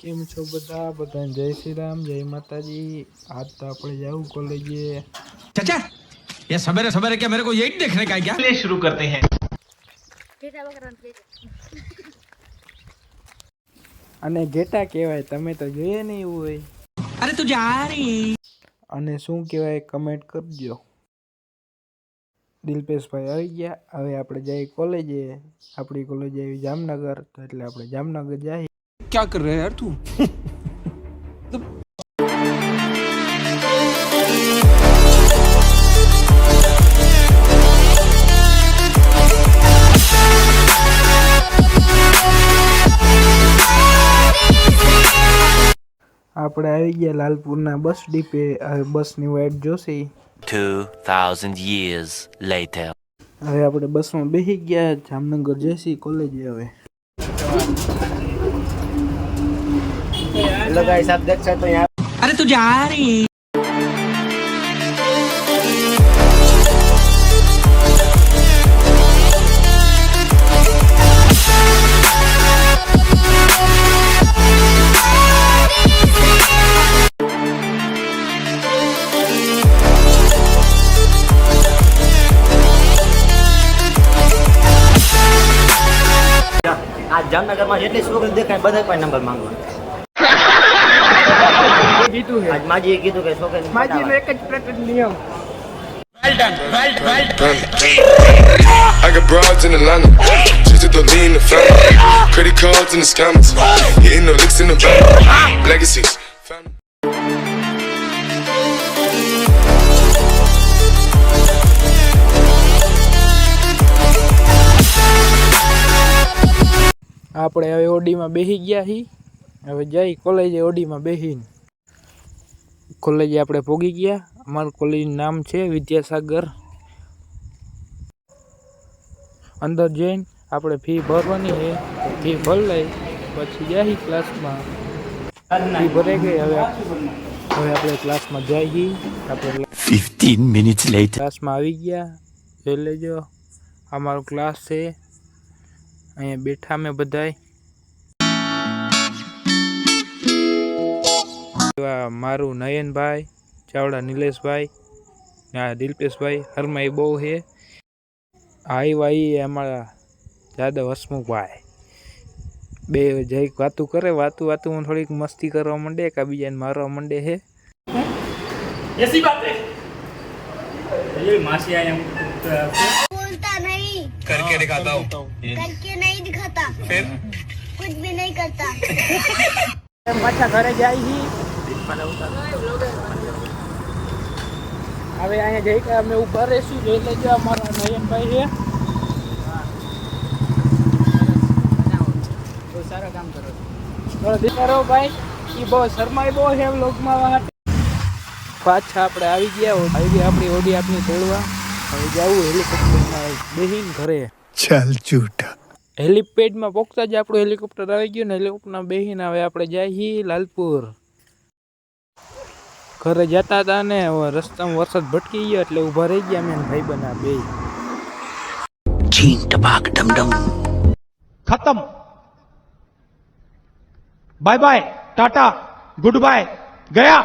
કેમ છો બધા? બધાને જય શ્રી રામ, જય માતાજી। आज तो આપણે જાવું કોલેજે। चाचा ये सवेरे सवेरे क्या मेरे को यही देखने का है क्या? लिए शुरू करते हैं। અને ઘેટા કહેવાય, તમે તો જોઈએ નહીં એવું હોય। अरे तू जा रही અને શું કહેવાય કમેન્ટ કરજો। દિલપેશભાઈ આવી ગયા। હવે આપણે જઈએ કોલેજે। આપણી કોલેજ આવી જામનગર, તો એટલે આપણે જામનગર જઈએ। क्या कर रहा है यार तू? આપણે આવી ગયા લાલપુરના બસ ડીપે। હવે બસની વાટ જોશી। 2000 years later. હવે આપણે બસમાં બેસી ગયા, જામનગર જઈશી કોલેજે। હવે हेलो गाइस, आप देख सकते हैं यहाँ अरे तू जा रही आज जामनगर में જેટલી છોકરી દેખાય બધા કોઈ નંબર માંગવા। આજ માજીએ કીધું કે છોકરી માજીનો એક જ પ્રકટ નિયમ। I got broads in Atlanta, just to lean the family. Credit cards in the scammers, hitting no licks in the bank. Legacies, family. આપણે હવે ઓડીમાં બેસી ગયા છીએ। હવે જઈ કોલેજે ઓડીમાં બેસીને। કોલેજે આપણે પહોંચી ગયા। અમારું કોલેજનું નામ છે વિદ્યાસાગર। અંદર જઈને આપણે ફી ભરવાની છે, ફી ભરી લઈ પછી જઈ ક્લાસમાં। ફી ભરાઈ ગઈ। હવે આપણે ક્લાસમાં જઈએ। આપણે 15 minutes later. ક્લાસમાં આવી ગયા। જોઈ લેજો, અમારો ક્લાસ છે। અહીંયા બેઠા મેં બધાય। મારું નયનભાઈ ચાવડા, નિલેશભાઈ, દિલપેશભાઈ, હરમાઈ બહુ છે। આઈ વાઈ અમારા જાદવ હસમુખભાઈ બે જઈક વાતું કરે। વાતું થોડીક મસ્તી કરવા માંડે, કે બીજાને મારવા માંડે છે। ऐसी बातें ये मासी आए हम बोलता नहीं, करके दिखाता हूँ। करके नहीं दिखाता, फिर कुछ भी नहीं करता। પાછા ઘરે જાય છે। હવે અહીંયા જઈ કે અમે ઊભા રહીશું। જોઈ લેજો, અમારા નયનભાઈ છે। सारा काम करो। થોડો દીકરો ભાઈ એ બહુ શરમાય બહુ છે વ્લોગમાં। પાછા આપણે આવી ગયા આપણી ઓડી આપની તોડવા। હવે જવું હેલિકોપ્ટરમાં બેસીને ઘરે। चल झूठा હેલિપેડમાં પહોંચતા જ આપણું હેલિકોપ્ટર આવી ગયું ને હેલિકોપ્ટરમાં બેસીને હવે આપણે જઈએ લાલપુર। ઘરે જતા હતા ને હવે રસ્તામાં વરસાદ ભટકી ગયો એટલે ઊભા રહી ગયા અમે ભાઈ બના બે। चीन टपाक डम डम। खत्म। Bye bye, tata, goodbye, गया।